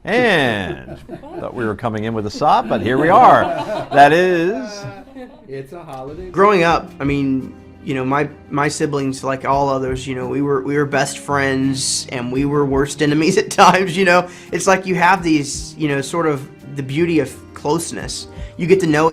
And thought we were coming in with a sop, but here we are. That is... It's a holiday. Growing up, I mean, you know, my siblings, like all others, you know, we were best friends and we were worst enemies at times, you know. It's like you have these, you know, sort of the beauty of closeness. You get to know.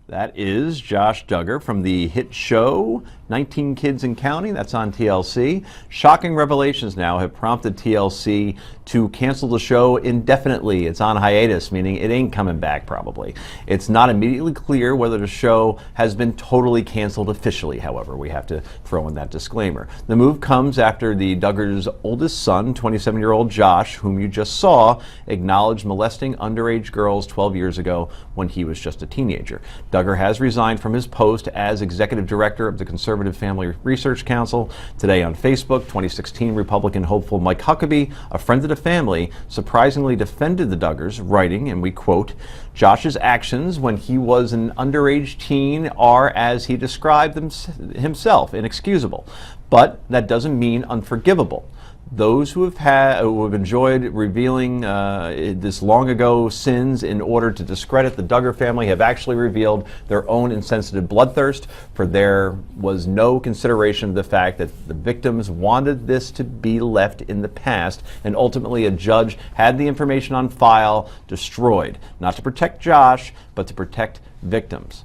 That is Josh Duggar from the hit show 19 Kids and Counting. That's on TLC. Shocking revelations now have prompted TLC to cancel the show indefinitely. It's on hiatus, meaning it ain't coming back probably. It's not immediately clear whether the show has been totally canceled officially, however. We have to throw in that disclaimer. The move comes after the Duggar's oldest son, 27-year-old Josh, whom you just saw, acknowledged molesting underage girls 12 years ago when he was just a teenager. Duggar has resigned from his post as executive director of the Conservative Family Research Council. Today on Facebook, 2016 Republican hopeful Mike Huckabee, a friend of the family, surprisingly defended the Duggars, writing, and we quote, "Josh's actions when he was an underage teen are, as he described them himself, inexcusable. But that doesn't mean unforgivable. Those who have enjoyed revealing this long ago sins in order to discredit the Duggar family have actually revealed their own insensitive bloodthirst, for there was no consideration of the fact that the victims wanted this to be left in the past, and ultimately a judge had the information on file destroyed, not to protect Josh, but to protect victims."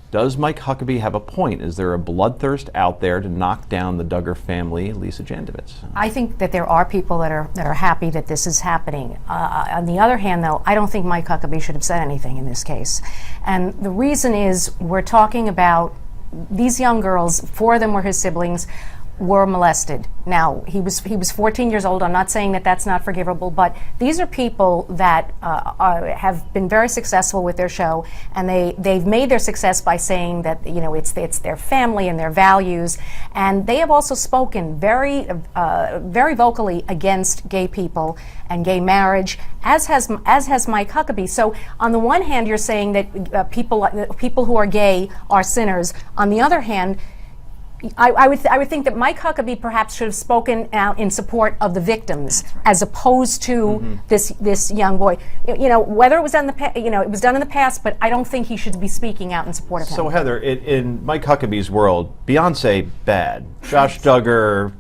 Does Mike Huckabee have a point? Is there a bloodthirst out there to knock down the Duggar family, Lisa Jandovitz? I think that there are people that are happy that this is happening. On the other hand, though, I don't think Mike Huckabee should have said anything in this case. And the reason is we're talking about these young girls, 4 of them were his siblings, were molested. Now, he was 14 years old. I'm not saying that that's not forgivable, but these are people that have been very successful with their show, and they've made their success by saying that, you know, it's their family and their values, and they have also spoken very vocally against gay people and gay marriage, as has Mike Huckabee. So on the one hand, you're saying that people who are gay are sinners. On the other hand, I would think that Mike Huckabee perhaps should have spoken out in support of the victims, as opposed to this young boy. You know, whether it was done it was done in the past, but I don't think he should be speaking out in support of him. So Heather, in Mike Huckabee's world, Beyonce bad, Josh Duggar,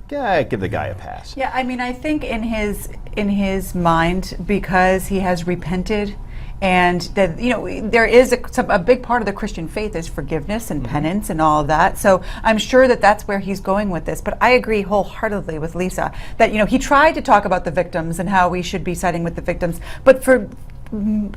give the guy a pass. Yeah, I mean, I think in his mind, because he has repented. And that, you know, there is a big part of the Christian faith is forgiveness and penance and all of that. So I'm sure that that's where he's going with this. But I agree wholeheartedly with Lisa that, you know, he tried to talk about the victims and how we should be siding with the victims. But for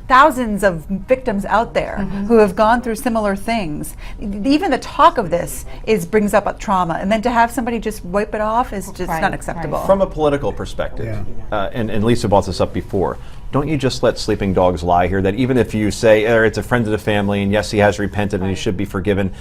thousands of victims out there who have gone through similar things, even the talk of this brings up a trauma, and then to have somebody just wipe it off is just not acceptable. Right. From a political perspective, and Lisa brought this up before, don't you just let sleeping dogs lie here? That even if you say it's a friend of the family and yes, he has repented and he should be forgiven,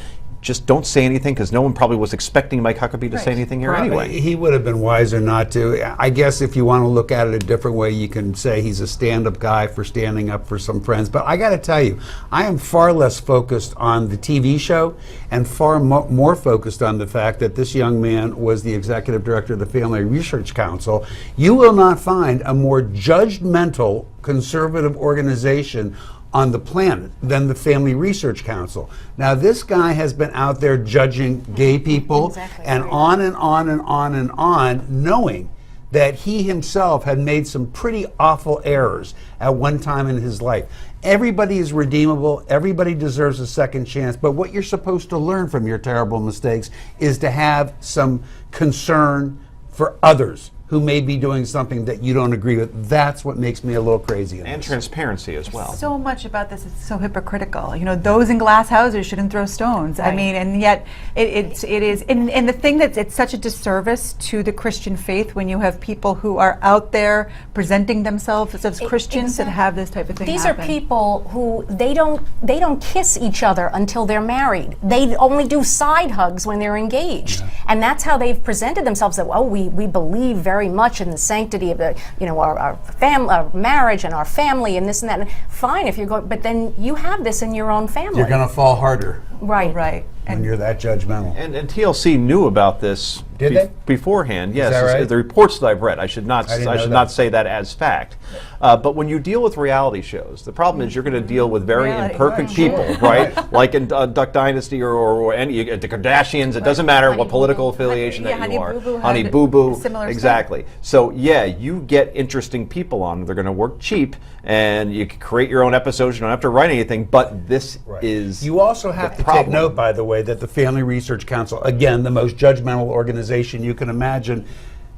just don't say anything, because no one probably was expecting Mike Huckabee to say anything here anyway. He would have been wiser not to. I guess if you want to look at it a different way, you can say he's a stand-up guy for standing up for some friends. But I got to tell you, I am far less focused on the TV show and far more focused on the fact that this young man was the executive director of the Family Research Council. You will not find a more judgmental conservative organization on the planet than the Family Research Council. Now, this guy has been out there judging gay people and on and on and on and on, knowing that he himself had made some pretty awful errors at one time in his life. Everybody is redeemable. Everybody deserves a second chance. But what you're supposed to learn from your terrible mistakes is to have some concern for others who may be doing something that you don't agree with. That's what makes me a little crazy. And transparency as well. So much about this is so hypocritical. You know, those in glass houses shouldn't throw stones. I mean, and yet it is, and the thing that it's such a disservice to the Christian faith when you have people who are out there presenting themselves as Christians that have this type of thing These happen. are people who they don't kiss each other until they're married. They only do side hugs when they're engaged, and that's how they've presented themselves. That we believe very much in the sanctity of the, you know, our family, our marriage, and our family, and this and that. And fine if you're going, but then you have this in your own family. You're going to fall harder. Right. When you're that judgmental. And TLC knew about this Did they? Beforehand, yes. that right? The reports that I've read. I should not. I didn't I know should that. not say that as fact. But when you deal with reality shows, the problem is you're going to deal with very Reality, imperfect right. people, right? Like in Duck Dynasty or any the Kardashians. It doesn't matter what political affiliation Yeah, that Honey you are. Boo Boo had Honey Boo Boo. similar stuff. Exactly. So yeah, you get interesting people on. They're going to work cheap, and you can create your own episodes. You don't have to write anything. But this is You also have to take note, by the way, that the Family Research Council, again, the most judgmental organization you can imagine,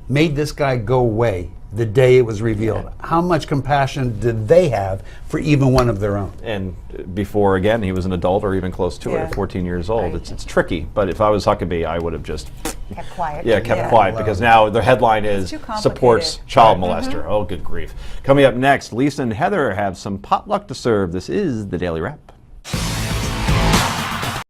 made this guy go away the day it was revealed. How much compassion did they have for even one of their own? And before, again, he was an adult or even close to it Yeah. at 14 years old. Right. It's tricky, but if I was Huckabee, I would have just Kept quiet. kept Yeah. quiet, because now the headline is too complicated. supports child molester. Oh, good grief. Coming up next, Lisa and Heather have some potluck to serve. This is the Daily Wrap.